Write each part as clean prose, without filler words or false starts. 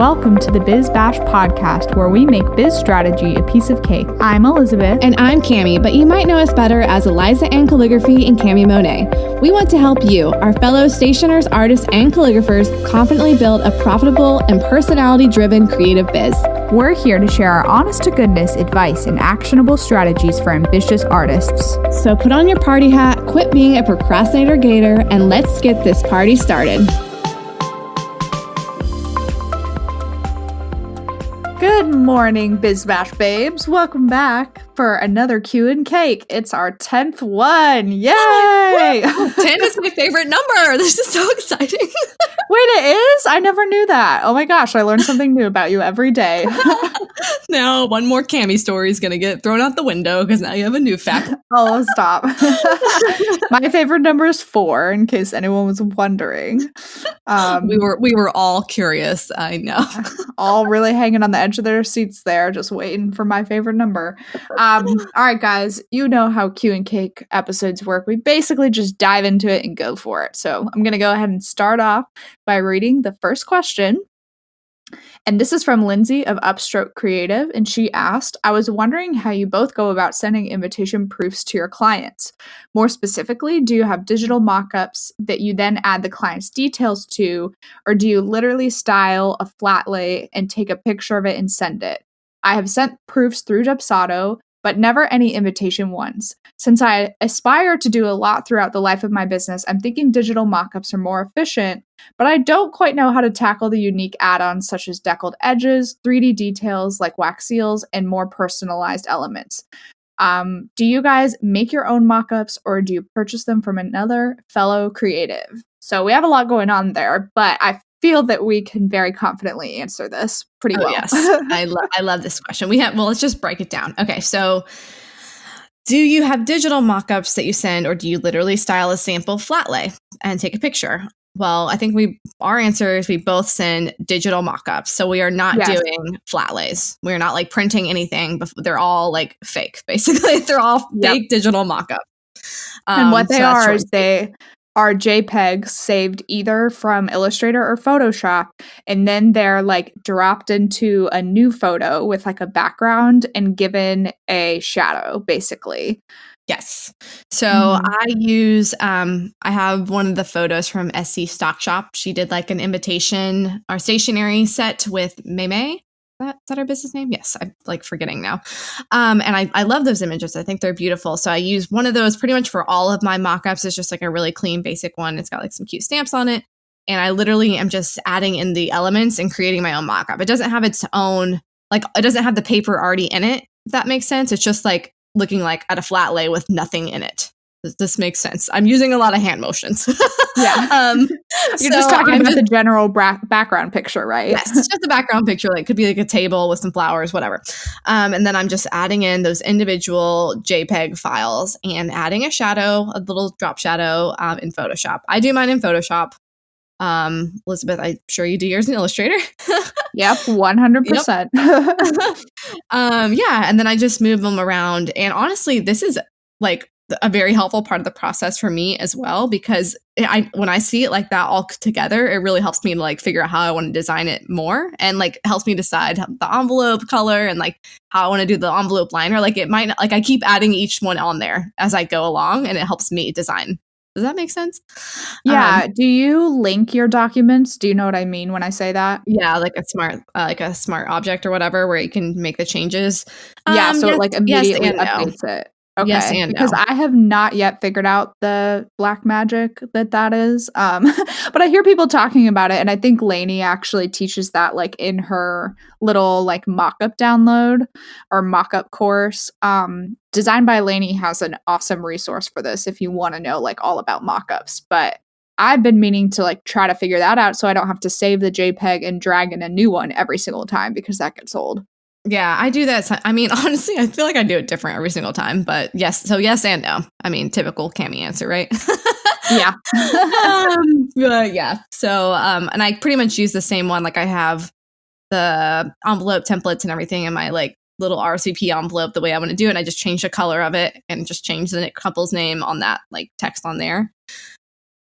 Welcome to the Biz Bash podcast, where we make biz strategy a piece of cake. I'm Elizabeth. And I'm Cami, but you might know us better as Eliza Ann Calligraphy and Cami Monet. We want to help you, our fellow stationers, artists, and calligraphers, confidently build a profitable and personality-driven creative biz. We're here to share our honest-to-goodness advice and actionable strategies for ambitious artists. So put on your party hat, quit being a procrastinator gator, and let's get this party started. Good morning, Biz Bash babes. Welcome back for another Q and Cake. It's our 10th one. Yay! 10 is my favorite number. This is so exciting. Wait, it is? I never knew that. Oh my gosh, I learn something new about you every day. Now, one more Cami story is going to get thrown out the window because now you have a new fact. Oh, stop. My favorite number is 4, in case anyone was wondering. We were all curious, I know. All really hanging on the edge of their seats there, just waiting for my favorite number. All right, guys, you know how Q and Cake episodes work. We basically just dive into it and go for it. So I'm going to go ahead and start off by reading the first question. And this is from Lindsay of Upstroke Creative, and she asked, I was wondering how you both go about sending invitation proofs to your clients. More specifically, do you have digital mock-ups that you then add the client's details to, or do you literally style a flat lay and take a picture of it and send it? I have sent proofs through Dubsado, but never any invitation ones. Since I aspire to do a lot throughout the life of my business, I'm thinking digital mockups are more efficient, but I don't quite know how to tackle the unique add-ons such as deckled edges, 3D details like wax seals, and more personalized elements. Do you guys make your own mockups, or do you purchase them from another fellow creative? So we have a lot going on there, but I feel that we can very confidently answer this pretty well. Yes, I love this question. Let's just break it down. Okay, so do you have digital mock-ups that you send, or do you literally style a sample flat lay and take a picture? Well, I think our answer is we both send digital mock-ups. So we are not doing flat lays. We're not like printing anything. They're all like fake, basically. They're all fake digital mock-up. And what they are is they are JPEGs saved either from Illustrator or Photoshop, and then they're like dropped into a new photo with like a background and given a shadow, basically. Yes. So I use, I have one of the photos from SC Stock Shop. She did like an invitation or stationery set with Mei. Is that her business name? Yes, I'm like forgetting now. And I love those images. I think they're beautiful. So I use one of those pretty much for all of my mock-ups. It's just like a really clean, basic one. It's got like some cute stamps on it. And I literally am just adding in the elements and creating my own mock-up. It doesn't have its own, like it doesn't have the paper already in it, if that makes sense. It's just like looking like at a flat lay with nothing in it. This makes sense. I'm using a lot of hand motions. Yeah. You're just talking about the general background picture, right? Yes, it's just a background picture. Like could be like a table with some flowers, whatever. And then I'm just adding in those individual JPEG files and adding a shadow, a little drop shadow in Photoshop. I do mine in Photoshop. Elizabeth, I'm sure you do yours in Illustrator. Yep, 100%. Yeah, and then I just move them around. And honestly, this is like a very helpful part of the process for me as well, because when I see it like that all together, it really helps me to like figure out how I want to design it more, and like helps me decide the envelope color and like how I want to do the envelope liner. Like it might not, like I keep adding each one on there as I go along, and it helps me design. Does that make sense? Yeah. Do you link your documents? Do you know what I mean when I say that? Yeah, like a smart object or whatever, where you can make the changes. Yeah, so yes, it like immediately yes and updates it. Okay. Yes and because no. I have not yet figured out the black magic that is. But I hear people talking about it, and I think Lainey actually teaches that like in her little like mock-up download or mock-up course. Designed by Lainey has an awesome resource for this if you want to know like all about mock-ups. But I've been meaning to like try to figure that out so I don't have to save the JPEG and drag in a new one every single time, because that gets old. Yeah, I do that. I mean, honestly, I feel like I do it different every single time, but yes. So yes and no. I mean, typical Cami answer, right? Yeah. But yeah. So, and I pretty much use the same one. Like I have the envelope templates and everything in my like little RSVP envelope the way I want to do it. I just change the color of it and just change the couple's name on that like text on there.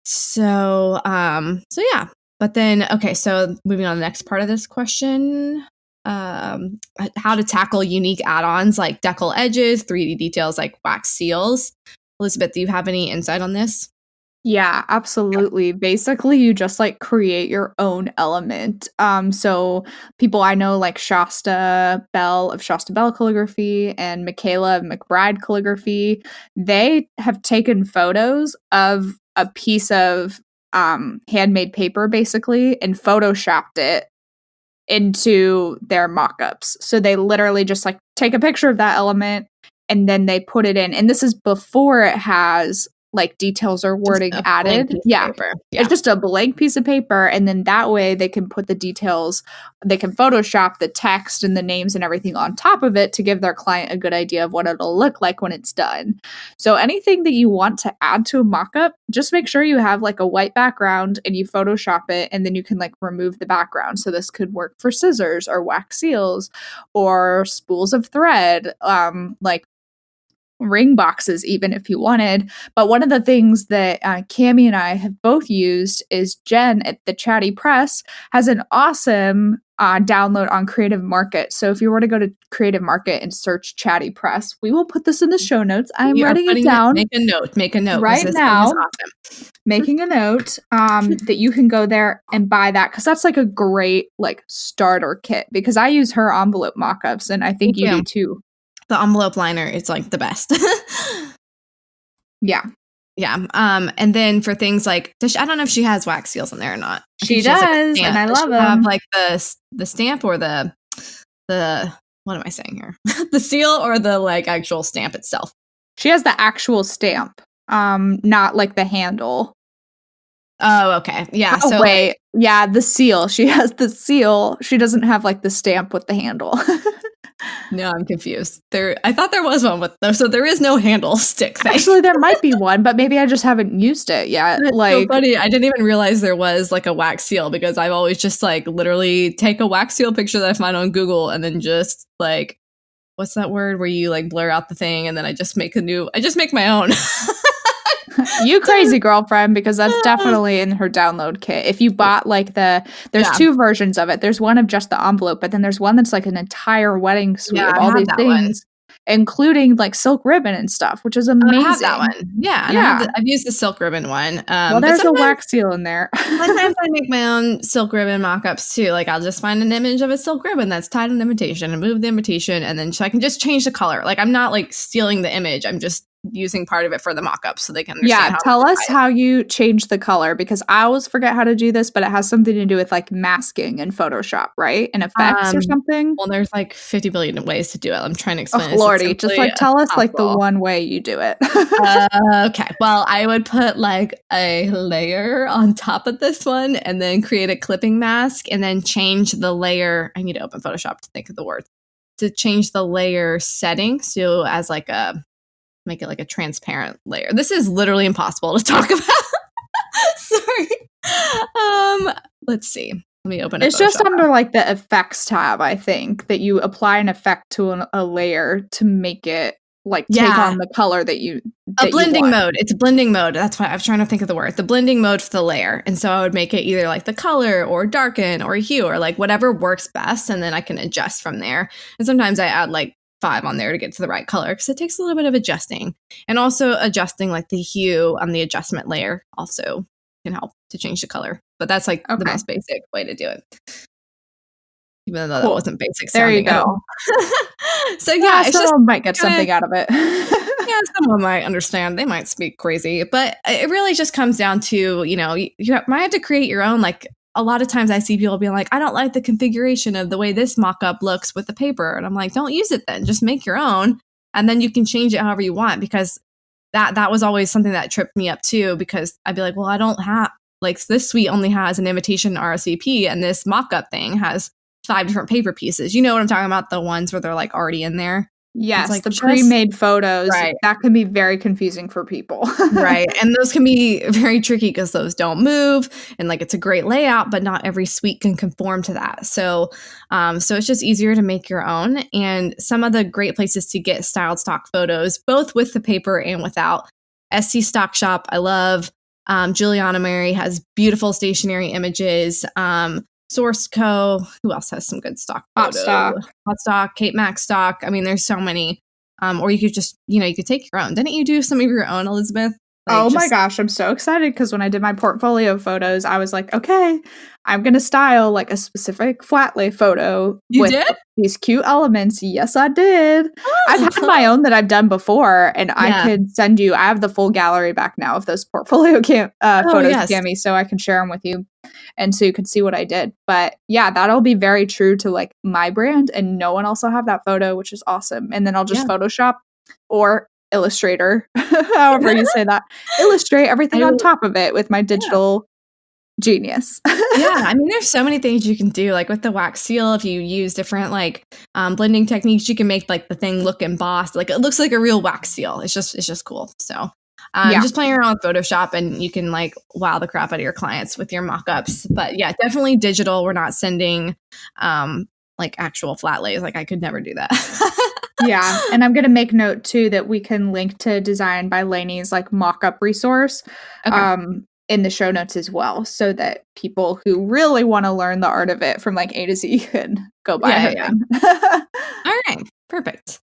So yeah. But then, okay, so moving on to the next part of this question, how to tackle unique add-ons like decal edges, 3D details like wax seals. Elizabeth, do you have any insight on this? Yeah, absolutely. Basically, you just like create your own element. So people I know like Shasta Bell of Shasta Bell Calligraphy and Michaela of McBride Calligraphy, they have taken photos of a piece of handmade paper basically and photoshopped it into their mock-ups. So they literally just like take a picture of that element and then they put it in. And this is before it has like details or wording added. Yeah. It's just a blank piece of paper. And then that way they can put the details, they can Photoshop the text and the names and everything on top of it to give their client a good idea of what it'll look like when it's done. So anything that you want to add to a mock-up, just make sure you have like a white background and you Photoshop it and then you can like remove the background. So this could work for scissors or wax seals or spools of thread, like ring boxes even if you wanted. But one of the things that Cami and I have both used is Jen at the Chatty Press has an awesome download on Creative Market. So if you were to go to Creative Market and search Chatty Press, we will put this in the show notes. I'm writing it down. Make a note right now. Awesome. Making a note that you can go there and buy that because that's like a great like starter kit because I use her envelope mock-ups and I think you do too. The envelope liner is like the best. Yeah. Yeah. And then for things like, I don't know if she has wax seals in there or not. She does, and I love them. Have like the stamp or the what am I saying here? The seal or the like actual stamp itself? She has the actual stamp, not like the handle. Oh, okay. Yeah. Oh, so wait. Yeah, the seal. She has the seal. She doesn't have like the stamp with the handle. No, I'm confused. I thought there was one with those, so there is no handle stick thing. Actually, there might be one, but maybe I just haven't used it yet. That's like, so funny. I didn't even realize there was like a wax seal because I've always just like literally take a wax seal picture that I find on Google and then just like, what's that word where you like blur out the thing and then I just make my own. You crazy girlfriend, because that's definitely in her download kit. If you bought like there's two versions of it. There's one of just the envelope, but then there's one that's like an entire wedding suite of all these things, including like silk ribbon and stuff, which is amazing. I have that one. Yeah. I've used the silk ribbon one. Well, there's a wax seal in there. Sometimes I make my own silk ribbon mock-ups too. Like I'll just find an image of a silk ribbon that's tied an invitation and move the invitation, and then I can just change the color. Like I'm not like stealing the image. I'm just using part of it for the mock-up so they can understand. Yeah, tell us how you change the color because I always forget how to do this, but it has something to do with like masking in Photoshop, right? And effects or something. Well, there's like 50 billion ways to do it. I'm trying to explain. Oh, Lordy, just like tell us like the one way you do it. Okay, well, I would put like a layer on top of this one and then create a clipping mask and then change the layer. I need to open Photoshop to think of the words. To change the layer setting so as like make it like a transparent layer. This is literally impossible to talk about. Sorry. Let's see. Let me open it. It's just under like the effects tab, I think, that you apply an effect to a layer to make it like take on the color that you a blending mode. It's a blending mode. That's why I was trying to think of the word. The blending mode for the layer. And so I would make it either like the color or darken or hue or like whatever works best, and then I can adjust from there. And sometimes I add like 5 on there to get to the right color because it takes a little bit of adjusting, and also adjusting like the hue on the adjustment layer also can help to change the color. But that's like the most basic way to do it, even though that wasn't basic. There you go. So yeah, someone might get something out of it. Yeah, someone might understand. They might speak crazy, but it really just comes down to you might have to create your own like. A lot of times I see people being like, I don't like the configuration of the way this mock-up looks with the paper. And I'm like, don't use it then. Just make your own. And then you can change it however you want, because that was always something that tripped me up too, because I'd be like, well, I don't have, like this suite only has an invitation RSVP and this mock-up thing has 5 different paper pieces. You know what I'm talking about? The ones where they're like already in there. Yes, like the pre-made photos, that can be very confusing for people. Right. And those can be very tricky because those don't move. And like it's a great layout, but not every suite can conform to that. So it's just easier to make your own. And some of the great places to get styled stock photos, both with the paper and without, SC Stock Shop, I love. Juliana Mary has beautiful stationery images. Source Co. Who else has some good stock photos? Hot Stock, Kate Mac stock. I mean, there's so many. Or you could just, you could take your own. Didn't you do some of your own, Elizabeth? My gosh, I'm so excited because when I did my portfolio photos, I was like, okay, I'm going to style like a specific flat lay photo with these cute elements. Yes, I did. Oh. I've had my own that I've done before, and I could send you. I have the full gallery back now of those portfolio photos, Cami, so I can share them with you. And so you can see what I did. But yeah, that'll be very true to like my brand, and no one else will have that photo, which is awesome. And then I'll just Photoshop or Illustrator, however you say that, illustrate everything on top of it with my digital genius. I mean, there's so many things you can do, like with the wax seal. If you use different like blending techniques, you can make like the thing look embossed, like it looks like a real wax seal. It's just cool. So just playing around with Photoshop, and you can like wow the crap out of your clients with your mock-ups. But yeah, definitely digital. We're not sending like actual flat lays. Like I could never do that. Yeah, and I'm going to make note too that we can link to Design by Lainey's like mock-up resource in the show notes as well, so that people who really want to learn the art of it from like A to Z can go buy it. All right, perfect.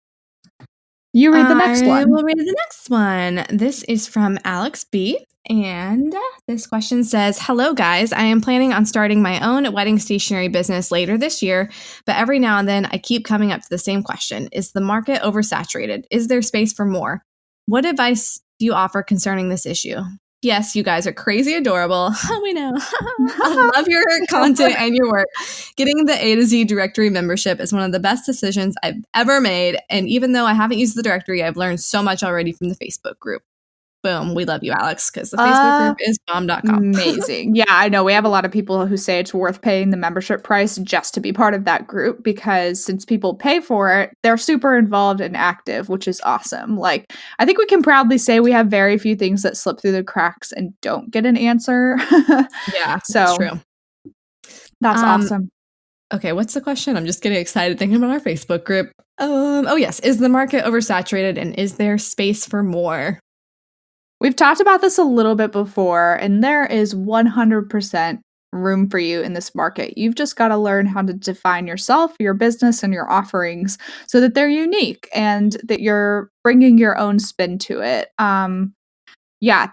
You read the next one. I will read the next one. This is from Alex B. And this question says, hello, guys. I am planning on starting my own wedding stationery business later this year, but every now and then I keep coming up to the same question. Is the market oversaturated? Is there space for more? What advice do you offer concerning this issue? Yes, you guys are crazy adorable. We know. I love your content and your work. Getting the A to Z directory membership is one of the best decisions I've ever made. And even though I haven't used the directory, I've learned so much already from the Facebook group. Boom. We love you, Alex, because the Facebook group is bomb.com. Amazing. Yeah, I know. We have a lot of people who say it's worth paying the membership price just to be part of that group, because since people pay for it, they're super involved and active, which is awesome. Like, I think we can proudly say we have very few things that slip through the cracks and don't get an answer. Yeah, that's true. That's awesome. Okay, what's the question? I'm just getting excited thinking about our Facebook group. Yes. Is the market oversaturated, and is there space for more? We've talked about this a little bit before, and there is 100% room for you in this market. You've just got to learn how to define yourself, your business, and your offerings so that they're unique and that you're bringing your own spin to it.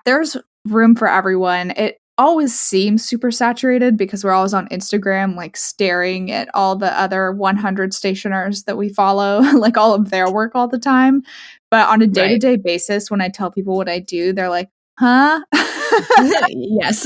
There's room for everyone. It always seems super saturated because we're always on Instagram, like staring at all the other 100 stationers that we follow, like all of their work all the time. But on a day-to-day basis, when I tell people what I do, they're like, huh? Yes.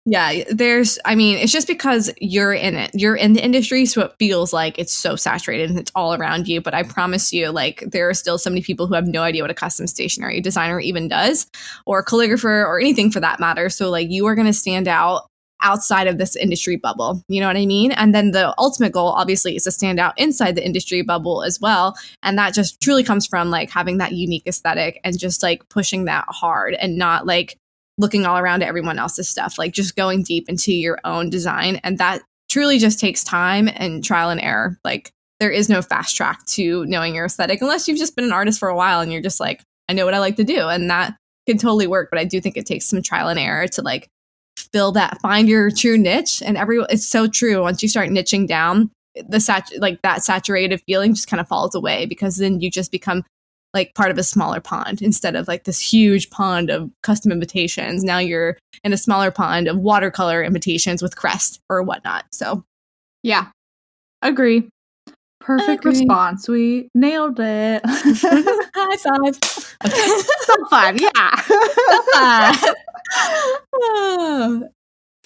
Yeah, it's just because you're in it. You're in the industry, so it feels like it's so saturated and it's all around you. But I promise you, like, there are still so many people who have no idea what a custom stationery designer even does, or a calligrapher, or anything for that matter. So, like, you are going to stand out outside of this industry bubble. You know what I mean? And then the ultimate goal, obviously, is to stand out inside the industry bubble as well. And that just truly comes from, like, having that unique aesthetic and just, like, pushing that hard and not, like, looking all around at everyone else's stuff, like just going deep into your own design. And that truly just takes time and trial and error. Like, there is no fast track to knowing your aesthetic unless you've just been an artist for a while and you're just like, I know what I like to do. And that can totally work. But I do think it takes some trial and error to like find your true niche. And it's so true. Once you start niching down, that saturated feeling just kind of falls away, because then you just become like part of a smaller pond instead of like this huge pond of custom invitations. Now you're in a smaller pond of watercolor invitations with Crest or whatnot. So yeah, agree. Perfect response. We nailed it. High five. Okay. Some five, yeah.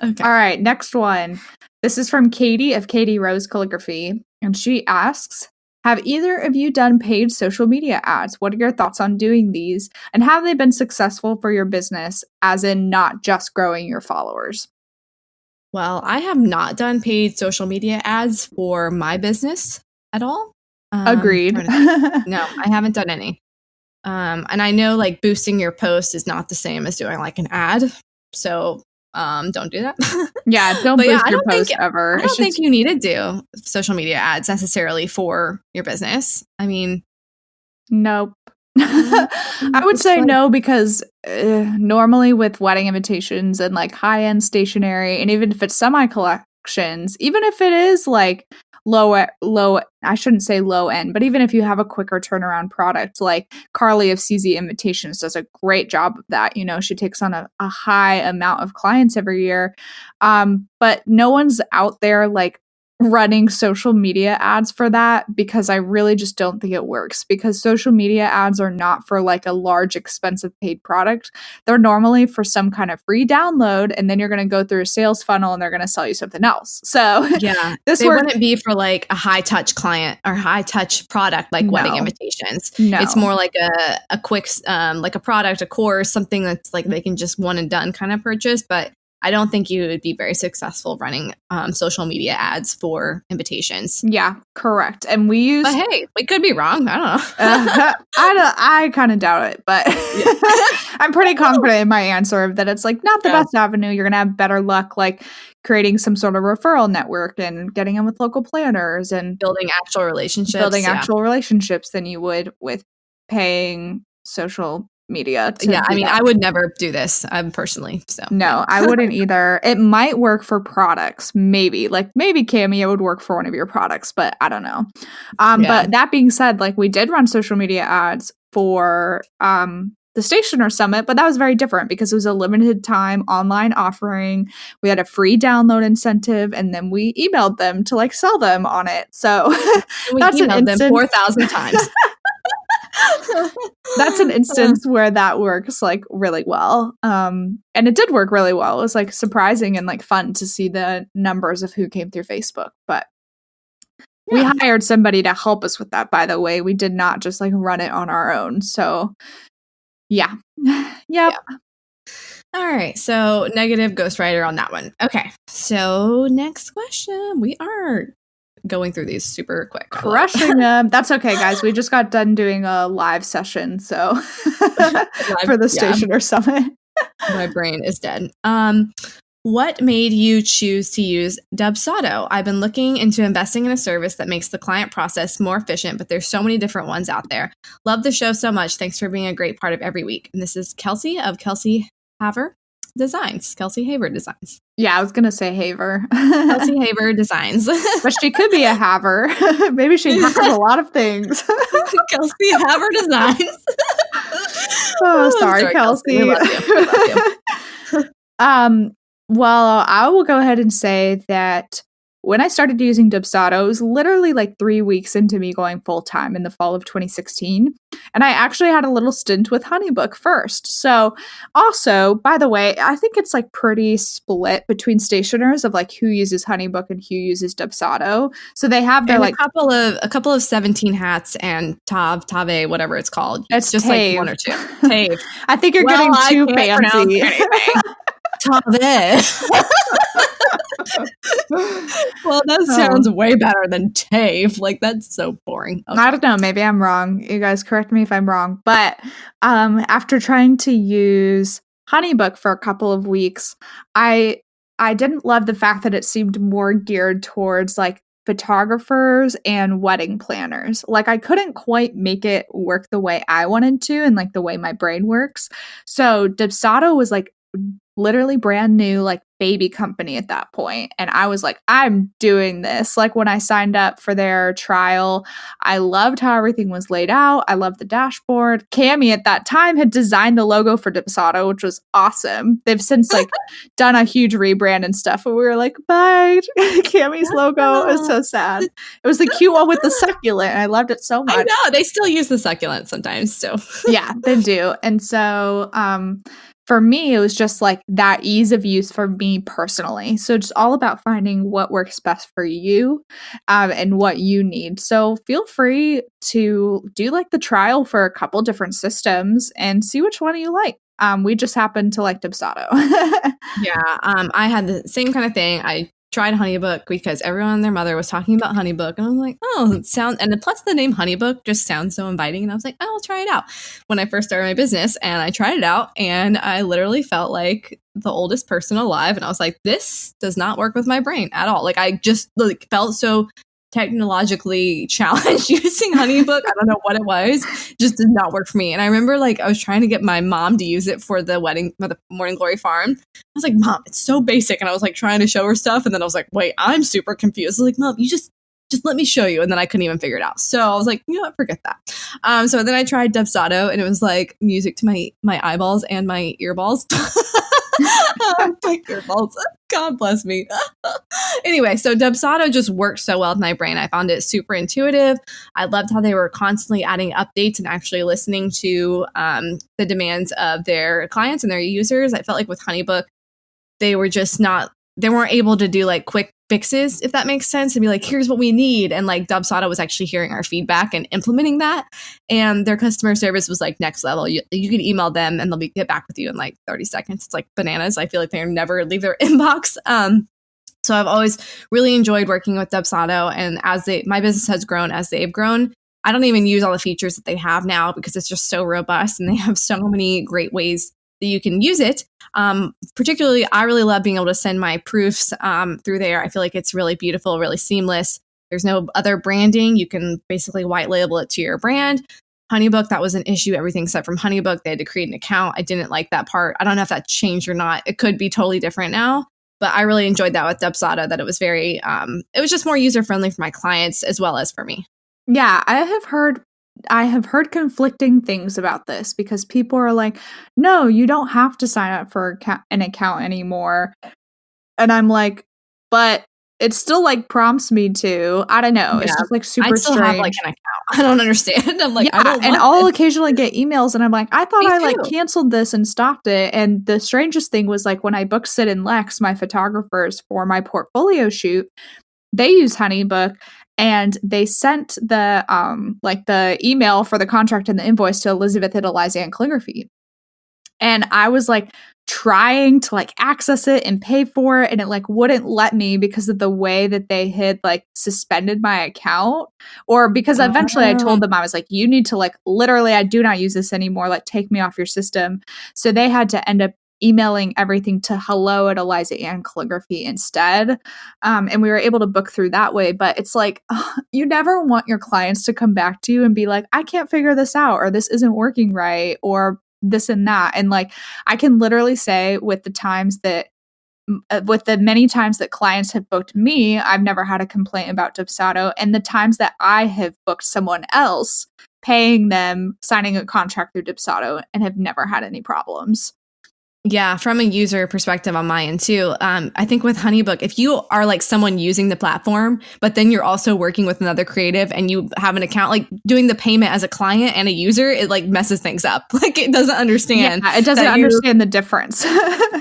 Okay. All right, next one. This is from Katie of Katie Rose Calligraphy, and she asks, have either of you done paid social media ads? What are your thoughts on doing these? And have they been successful for your business, as in not just growing your followers? Well, I have not done paid social media ads for my business at all. Agreed. No, I haven't done any. And I know like boosting your post is not the same as doing like an ad. So don't do that. Yeah, don't boost your post ever. I don't think you need to do social media ads necessarily for your business. I mean, nope. I would say no, because normally with wedding invitations and like high-end stationery, and even if it's semi-collections, even if it is like low, I shouldn't say low end, but even if you have a quicker turnaround product, like Carly of CZ Invitations does a great job of that. She takes on a high amount of clients every year. But no one's out there like running social media ads for that, because I really just don't think it works, because social media ads are not for like a large expensive paid product. They're normally for some kind of free download, and then you're going to go through a sales funnel and they're going to sell you something else. So yeah, they wouldn't be for like a high touch client or high touch product like wedding invitations. No, it's more like a quick like a product, a course, something that's like they can just one and done kind of purchase. But I don't think you would be very successful running social media ads for invitations. Yeah, correct. And we use. But hey, we could be wrong. I don't know. I kind of doubt it, but I'm pretty confident in my answer that it's like not the best avenue. You're gonna have better luck, like creating some sort of referral network and getting in with local planners and building actual relationships than you would with paying social media. I mean, I would never do this personally. So no, I wouldn't either. It might work for products, maybe Cameo would work for one of your products, but I don't know. But that being said, like we did run social media ads for the Stationer Summit, but that was very different because it was a limited time online offering. We had a free download incentive, and then we emailed them to like sell them on it. So that's an instance. Them 4,000 times. That's an instance where that works like really well. And it did work really well. It was like surprising and like fun to see the numbers of who came through Facebook. But we hired somebody to help us with that, by the way. We did not just like run it on our own. So yeah. Yep. All right. So negative ghostwriter on that one. Okay. So next question. We are going through these super quick. Crushing them. That's okay, guys. We just got done doing a live session, so for the Stationer Summit. My brain is dead. What made you choose to use Dubsado? I've been looking into investing in a service that makes the client process more efficient, but there's so many different ones out there. Love the show so much. Thanks for being a great part of every week. And this is Kelsey of Kelsey Haver Designs. Kelsey Haver Designs. Yeah, I was gonna say Haver. Kelsey Haver Designs. But she could be a Haver. Maybe she has a lot of things. Kelsey Haver Designs. Sorry, Kelsey. We love you. Well, I will go ahead and say that when I started using Dubsado, it was literally like 3 weeks into me going full-time in the fall of 2016. And I actually had a little stint with HoneyBook first. So also, by the way, I think it's like pretty split between stationers of like who uses HoneyBook and who uses Dubsado. So they have their like a couple of 17 hats and Tave, whatever it's called. It's just Tave. Like one or two. Tave. I think you're getting too fancy. Tave. Well, that sounds way better than Tave. Like, that's so boring. Okay. I don't know. Maybe I'm wrong. You guys correct me if I'm wrong. But after trying to use HoneyBook for a couple of weeks, I didn't love the fact that it seemed more geared towards like photographers and wedding planners. Like I couldn't quite make it work the way I wanted to and like the way my brain works. So Dubsado was like literally brand new, like baby company at that point. And I was like, I'm doing this. Like when I signed up for their trial, I loved how everything was laid out. I loved the dashboard. Cami at that time had designed the logo for Dubsado, which was awesome. They've since like done a huge rebrand and stuff. And we were like, bye. Cami's logo is so sad. It was the cute one with the succulent. And I loved it so much. I know. They still use the succulent sometimes. So yeah, they do. And so, for me, it was just like that ease of use for me personally. So it's all about finding what works best for you and what you need. So feel free to do like the trial for a couple different systems and see which one you like. We just happened to like Dubsado. Yeah, I had the same kind of thing. I tried HoneyBook because everyone and their mother was talking about HoneyBook, and I was like, oh, it sounds, and plus the name HoneyBook just sounds so inviting, and I was like, oh, I'll try it out. When I first started my business, and I tried it out, and I literally felt like the oldest person alive, and I was like, this does not work with my brain at all. Like I just like felt so technologically challenged using HoneyBook. I don't know what it was. Just did not work for me. And I remember like I was trying to get my mom to use it for the Morning Glory farm. I was like, Mom, it's so basic. And I was like trying to show her stuff. And then I was like, wait, I'm super confused. I was like, Mom, you just let me show you. And then I couldn't even figure it out. So I was like, you know what, forget that. So then I tried Dubsado, and it was like music to my eyeballs and my earballs. My earballs. God bless me. Anyway, so Dubsado just worked so well with my brain. I found it super intuitive. I loved how they were constantly adding updates and actually listening to the demands of their clients and their users. I felt like with HoneyBook, they weren't able to do like quick fixes, if that makes sense, and be like, here's what we need. And like Dubsado was actually hearing our feedback and implementing that. And their customer service was like next level. You can email them and they'll get back with you in like 30 seconds. It's like bananas. I feel like they never leave their inbox. So I've always really enjoyed working with Dubsado. And as my business has grown, as they've grown, I don't even use all the features that they have now because it's just so robust and they have so many great ways that you can use it. Particularly, I really love being able to send my proofs through there. I feel like it's really beautiful, really seamless. There's no other branding. You can basically white label it to your brand. HoneyBook, that was an issue. Everything except from HoneyBook, they had to create an account. I didn't like that part. I don't know if that changed or not. It could be totally different now. But I really enjoyed that with Dubsado, that it was very, it was just more user-friendly for my clients as well as for me. Yeah, I have heard conflicting things about this because people are like, no, you don't have to sign up for an account anymore. And I'm like, but it still like prompts me to. I don't know. Yeah, it's just like super I still strange. Have like an account. I don't understand. I'm like, yeah, I don't. And I'll occasionally get emails, and I'm like, I thought I like canceled this and stopped it. And the strangest thing was like when I booked Sid and Lex, my photographers, for my portfolio shoot, they use HoneyBook. And they sent the the email for the contract and the invoice to Elizabeth at Eliza Ann Calligraphy. And I was like trying to like access it and pay for it, and it like wouldn't let me because of the way that they had like suspended my account, or because eventually I told them, I was like, you need to like literally, I do not use this anymore, like take me off your system. So they had to end up emailing everything to hello at Eliza Ann Calligraphy instead. And we were able to book through that way. But it's like, you never want your clients to come back to you and be like, I can't figure this out, or this isn't working right, or this and that. And like, I can literally say with the many times that clients have booked me, I've never had a complaint about Dubsado. And the times that I have booked someone else, paying them, signing a contract through Dubsado, and have never had any problems. Yeah, from a user perspective on my end too, I think with HoneyBook, if you are like someone using the platform, but then you're also working with another creative and you have an account, like doing the payment as a client and a user, it like messes things up. Like it doesn't understand. Yeah, it doesn't understand the difference.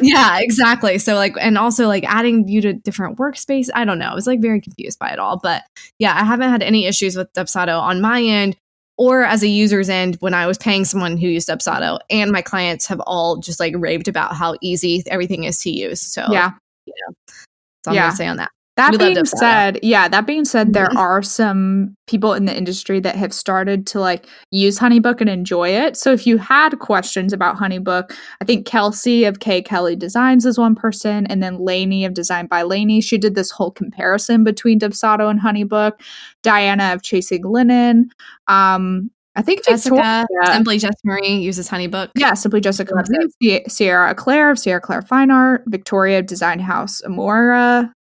Yeah, exactly. So like, and also like adding you to different workspace. I don't know. I was like very confused by it all. But yeah, I haven't had any issues with Dubsado on my end, or as a user's end when I was paying someone who used Dubsado, and my clients have all just like raved about how easy everything is to use. So yeah, that's all I'm gonna say on that. That being said, there are some people in the industry that have started to like use HoneyBook and enjoy it. So if you had questions about HoneyBook, I think Kelsey of K Kelly Designs is one person, and then Lainey of Design by Lainey. She did this whole comparison between Dubsado and HoneyBook. Diana of Chasing Linen. I think Jessica, Simply Jessica Marie uses HoneyBook. Yeah, Simply Jessica Marie. Sierra Claire of Sierra Claire Fine Art. Victoria of Design House Amora.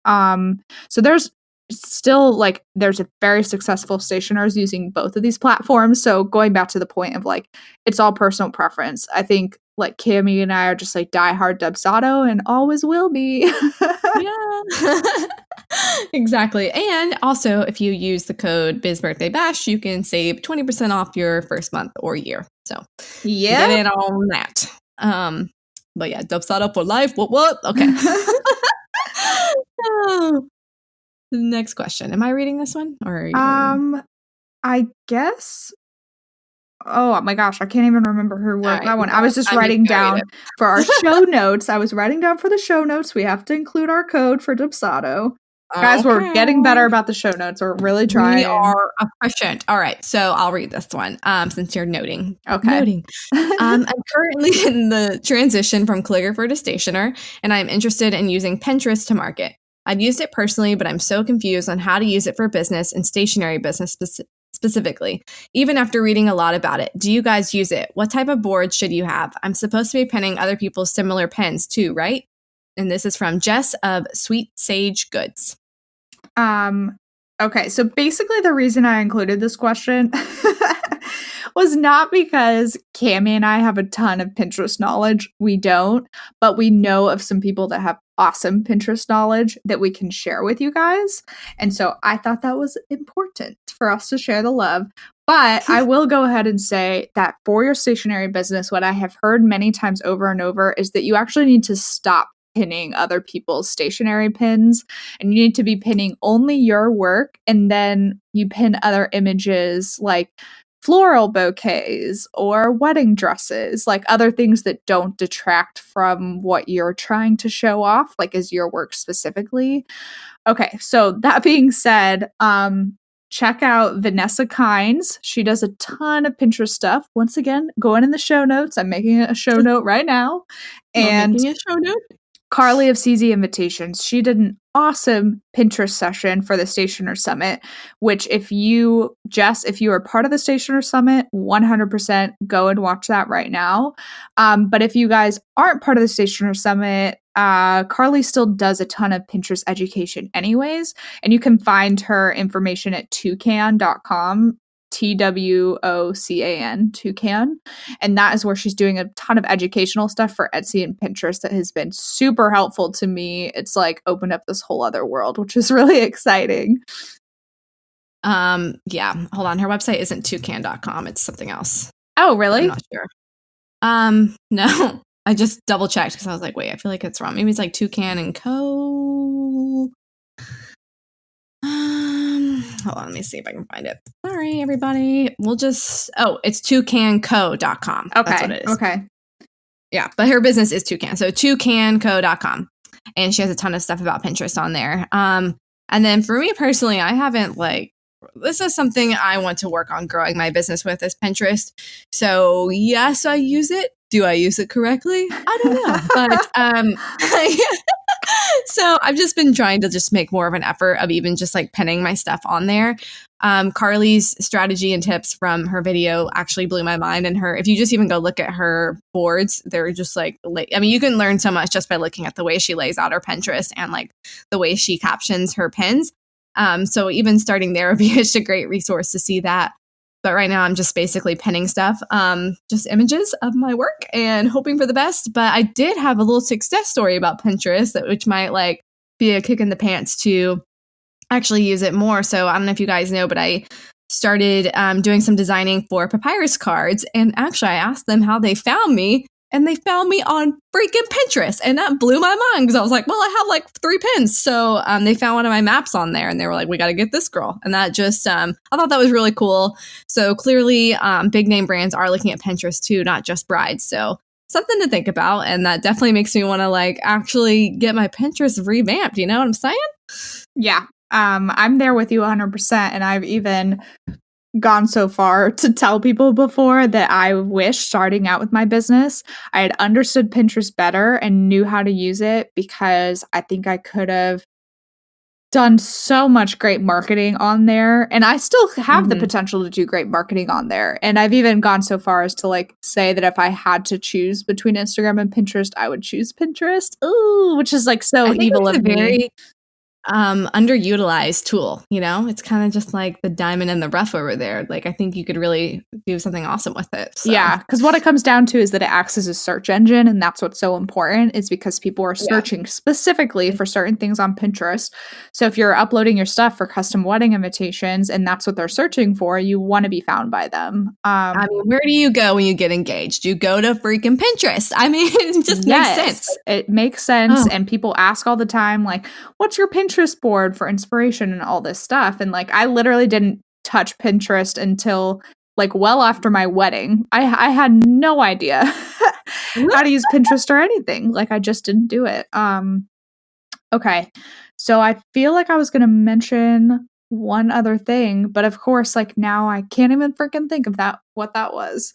So there's still like, there's a very successful stationers using both of these platforms. So going back to the point of like, it's all personal preference. I think like Cammie and I are just like diehard Dubsado and always will be. Yeah. Exactly. And also, if you use the code BizBirthdayBash, you can save 20% off your first month or year. So yeah, get in on that. But yeah, Dubsado for life. What? Okay. Next question. Am I reading this one, or I guess. Oh my gosh, I can't even remember who wrote that one. I was just writing down for our show notes. I was writing down for the show notes. We have to include our code for Dubsado. Guys, we're getting better about the show notes. We're really trying. We are efficient. All right, so I'll read this one since you're noting. Okay. Noting. I'm currently in the transition from calligrapher to stationer, and I'm interested in using Pinterest to market. I've used it personally, but I'm so confused on how to use it for business and stationary business specifically, even after reading a lot about it. Do you guys use it? What type of board should you have? I'm supposed to be penning other people's similar pens too, right? And this is from Jess of Sweet Sage Goods. Okay, so basically the reason I included this question was not because Cami and I have a ton of Pinterest knowledge. We don't, but we know of some people that have awesome Pinterest knowledge that we can share with you guys. And so I thought that was important for us to share the love. But I will go ahead and say that for your stationery business, what I have heard many times over and over is that you actually need to stop pinning other people's stationery pins, and you need to be pinning only your work, and then you pin other images like floral bouquets or wedding dresses, like other things that don't detract from what you're trying to show off, like is your work specifically. Okay, so that being said, check out Vanessa Kynes. She does a ton of Pinterest stuff. Once again, going in the show notes. I'm making a show note right now. And making a show note. Carly of CZ Invitations, she did an awesome Pinterest session for the Stationer Summit, which if you are part of the Stationer Summit, 100% go and watch that right now. But if you guys aren't part of the Stationer Summit, Carly still does a ton of Pinterest education anyways, and you can find her information at toucan.com. TWOCAN, Toucan. And that is where she's doing a ton of educational stuff for Etsy and Pinterest that has been super helpful to me. It's like opened up this whole other world, which is really exciting. Yeah, hold on. Her website isn't toucan.com. It's something else. Oh, really? I'm not sure. No, I just double checked because I was like, wait, I feel like it's wrong. Maybe it's like Toucan and Co. Hold on, let me see if I can find it. Sorry, everybody. It's toucanco.com. Okay. That's what it is. Okay. Yeah, but her business is Toucan. So toucanco.com. And she has a ton of stuff about Pinterest on there. And then for me personally, I haven't this is something I want to work on growing my business with is Pinterest. So yes, I use it. Do I use it correctly? I don't know. But so I've just been trying to just make more of an effort of even just like penning my stuff on there. Carly's strategy and tips from her video actually blew my mind. And if you just even go look at her boards, they're just like, I mean, you can learn so much just by looking at the way she lays out her Pinterest and like the way she captions her pins. So even starting there would be just a great resource to see that. But right now I'm just basically pinning stuff, just images of my work and hoping for the best. But I did have a little success story about Pinterest, which might be a kick in the pants to actually use it more. So I don't know if you guys know, but I started doing some designing for papyrus cards. And actually I asked them how they found me. And they found me on freaking Pinterest. And that blew my mind because I was like, well, I have 3 pins. So they found one of my maps on there and they were like, we got to get this girl. And that just, I thought that was really cool. So clearly big name brands are looking at Pinterest too, not just brides. So something to think about. And that definitely makes me want to actually get my Pinterest revamped. You know what I'm saying? Yeah. I'm there with you 100%. And I've even gone so far to tell people before that I wish starting out with my business, I had understood Pinterest better and knew how to use it, because I think I could have done so much great marketing on there. And I still have the potential to do great marketing on there. And I've even gone so far as to say that if I had to choose between Instagram and Pinterest, I would choose Pinterest. Ooh, which is so evil of me. Underutilized tool, it's kind of just like the diamond in the rough over there. I think you could really do something awesome with it. So. Yeah, because what it comes down to is that it acts as a search engine, and that's what's so important, is because people are searching specifically for certain things on Pinterest. So if you're uploading your stuff for custom wedding invitations and that's what they're searching for, you want to be found by them. Where do you go when you get engaged? You go to freaking Pinterest. I mean, it just makes sense. It makes sense. And people ask all the time, what's your Pinterest board for inspiration and all this stuff? And I literally didn't touch Pinterest until well after my wedding. I had no idea how to use Pinterest or anything. I just didn't do it. Okay. So I feel like I was going to mention one other thing, but of course, now I can't even freaking think of what that was.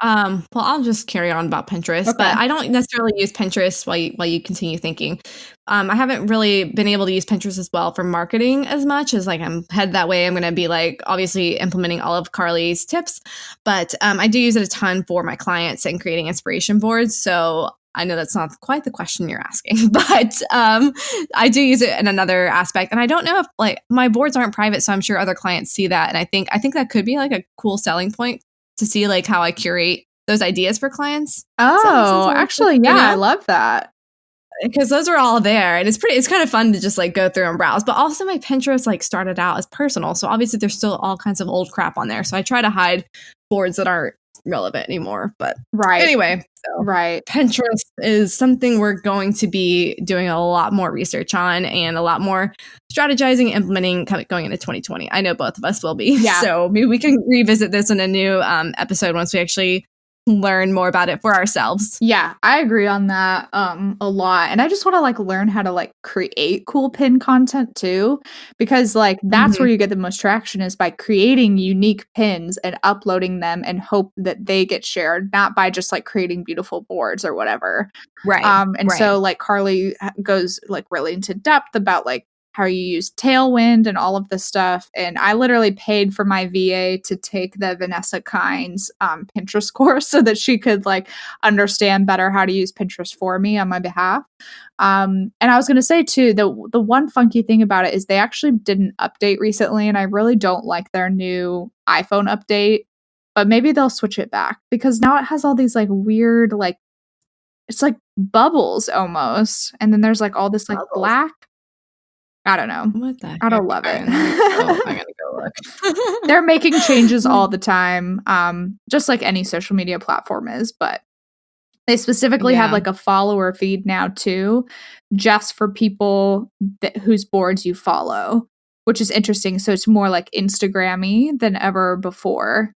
Well, I'll just carry on about Pinterest, Okay. but I don't necessarily use Pinterest while you continue thinking. I haven't really been able to use Pinterest as well for marketing as much as like I'm headed that way. I'm going to be like obviously implementing all of Carly's tips, but I do use it a ton for my clients and creating inspiration boards. So I know that's not quite the question you're asking, but I do use it in another aspect. And I don't know if like my boards aren't private, so I'm sure other clients see that. And I think that could be like a cool selling point to see like how I curate those ideas for clients. Oh, actually, yeah, I love that. Because those are all there, and it's kind of fun to just like go through and browse. But also my Pinterest like started out as personal, so obviously there's still all kinds of old crap on there. So I try to hide boards that aren't relevant anymore. But anyway, so Pinterest is something we're going to be doing a lot more research on and a lot more strategizing, implementing going into 2020. I know both of us will be. Yeah. So maybe we can revisit this in a new episode once we actually learn more about it for ourselves. Yeah, I agree on that a lot. And I just want to like learn how to like create cool pin content too, because like that's where you get the most traction is by creating unique pins and uploading them and hope that they get shared, not by just like creating beautiful boards or whatever. Right. So like Carly goes like really into depth about like how you use Tailwind and all of this stuff. And I literally paid for my VA to take the Vanessa Kynes Pinterest course so that she could like understand better how to use Pinterest for me on my behalf. And I was going to say too, the one funky thing about it is they actually did an update recently, and I really don't like their new iPhone update, but maybe they'll switch it back because now it has all these like weird, like it's like bubbles almost. And then there's like all this like black. I don't know. What the heck? I don't love it. I'm gonna go look. They're making changes all the time, just like any social media platform is, but they specifically have like a follower feed now too, just for people whose boards you follow, which is interesting. So it's more like Instagram-y than ever before.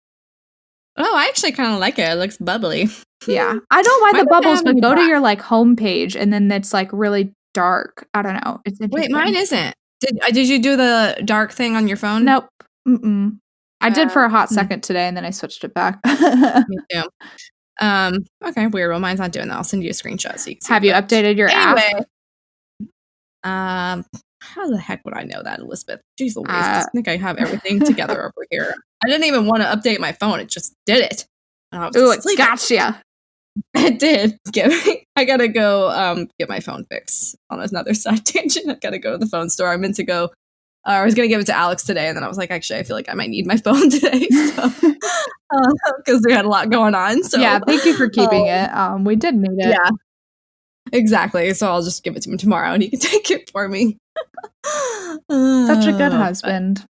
Oh, I actually kind of like it. It looks bubbly. Yeah. I don't mind the bubbles, but go to your like homepage and then it's like really dark. I don't know. It's interesting. Wait, mine isn't. Did you do the dark thing on your phone? Nope. I did for a hot second today, and then I switched it back. Me too. Okay, weird. Well, mine's not doing that. I'll send you a screenshot so you can see. Have you updated your app? How the heck would I know that, Elizabeth? Jeez Louise, I think I have everything together over here. I didn't even want to update my phone. It just did it. Ooh, it gotcha. It did. I gotta go get my phone fixed on another side tangent. I gotta go to the phone store. I meant to go. I was gonna give it to Alex today, and then I was like, actually, I feel like I might need my phone today, because we had a lot going on. So yeah, thank you for keeping it. We did need it. Yeah, exactly. So I'll just give it to him tomorrow, and he can take it for me. Such a good husband.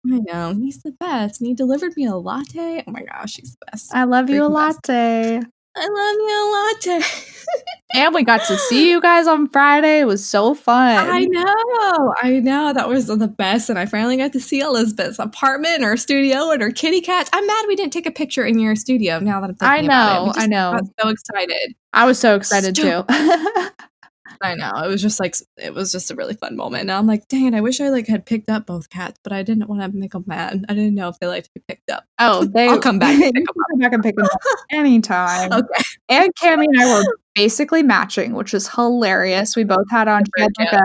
I know, he's the best. And he delivered me a latte. Oh my gosh, he's the best. I love you a latte. I love you a latte. And we got to see you guys on Friday. It was so fun. I know. That was the best. And I finally got to see Elizabeth's apartment and her studio and her kitty cats. I'm mad we didn't take a picture in your studio now that I'm thinking about it. I know. I got so excited. I was so excited too. I know. It was just a really fun moment. Now I'm like, dang it, I wish I like had picked up both cats, but I didn't want to make them mad. I didn't know if they like to be picked up. Oh, I'll come back and pick them up anytime. Okay. And Cammie and I were basically matching, which is hilarious. We both had on like a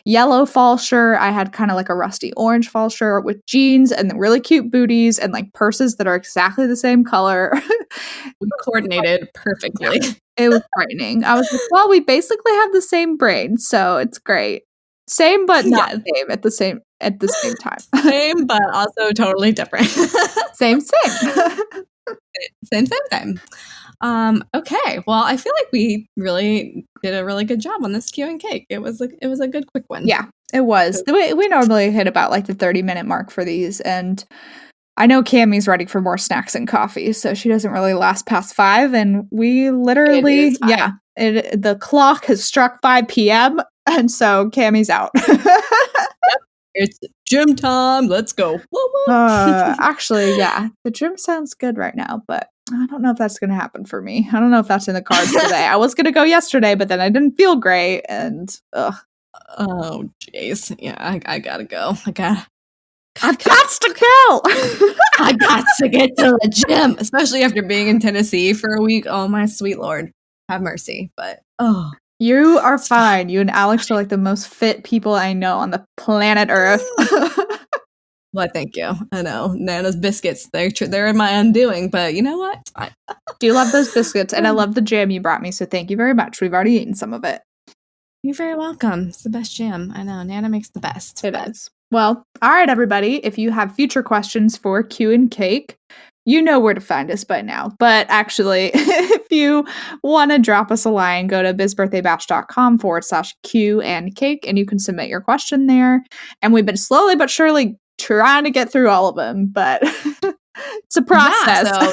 yellow fall shirt. I had kind of like a rusty orange fall shirt with jeans and really cute booties and like purses that are exactly the same color. We coordinated perfectly. Yeah. It was frightening. I was like, well, we basically have the same brain, so it's great. Same but not same at the same time. Same but also totally different. Same. Same. Okay. Well, I feel like we really did a really good job on this Q and Cake. It was a good quick one. Yeah, it was. We normally hit about like the 30-minute mark for these, and I know Cammie's ready for more snacks and coffee, so she doesn't really last past 5. And we literally, the clock has struck 5 p.m. and so Cammie's out. Yep, it's gym time. Let's go. Actually, yeah, the gym sounds good right now, but I don't know if that's going to happen for me. I don't know if that's in the cards today. I was going to go yesterday, but then I didn't feel great, and oh jeez, yeah, I gotta go. I've got to go. I got to get to the gym, especially after being in Tennessee for a week. Oh, my sweet Lord. Have mercy. But, oh. You are fine. You and Alex are like the most fit people I know on the planet Earth. Well, thank you. I know. Nana's biscuits, they're in my undoing, but you know what? It's fine. Do love those biscuits, and I love the jam you brought me, so thank you very much. We've already eaten some of it. You're very welcome. It's the best jam. I know. Nana makes the best. It is. Well, all right, everybody. If you have future questions for Q and Cake, you know where to find us by now. But actually, if you want to drop us a line, go to bizbirthdaybash.com/Q and Cake, and you can submit your question there. And we've been slowly but surely trying to get through all of them, but it's a process. Yeah, so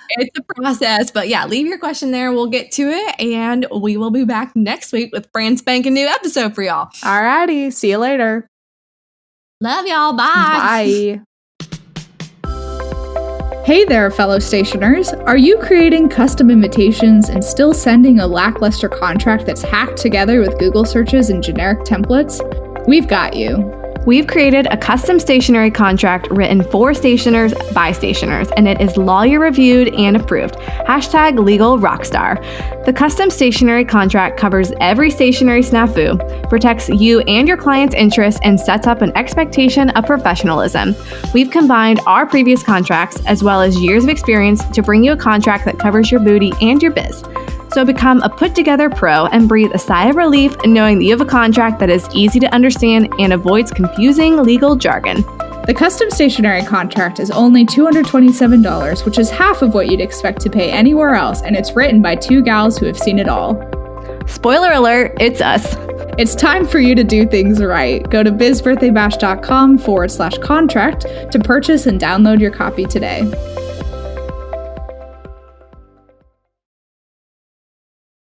it's a process, but yeah, leave your question there. We'll get to it, and we will be back next week with brand spanking new episode for y'all. Alrighty, see you later. Love y'all. Bye. Bye. Hey there, fellow stationers. Are you creating custom invitations and still sending a lackluster contract that's hacked together with Google searches and generic templates? We've got you. We've created a custom stationery contract written for stationers by stationers, and it is lawyer reviewed and approved. #LegalRockstar. The custom stationery contract covers every stationery snafu, protects you and your client's interests, and sets up an expectation of professionalism. We've combined our previous contracts as well as years of experience to bring you a contract that covers your booty and your biz. So become a put-together pro and breathe a sigh of relief knowing that you have a contract that is easy to understand and avoids confusing legal jargon. The custom stationery contract is only $227, which is half of what you'd expect to pay anywhere else, and it's written by two gals who have seen it all. Spoiler alert, it's us. It's time for you to do things right. Go to bizbirthdaybash.com/contract to purchase and download your copy today.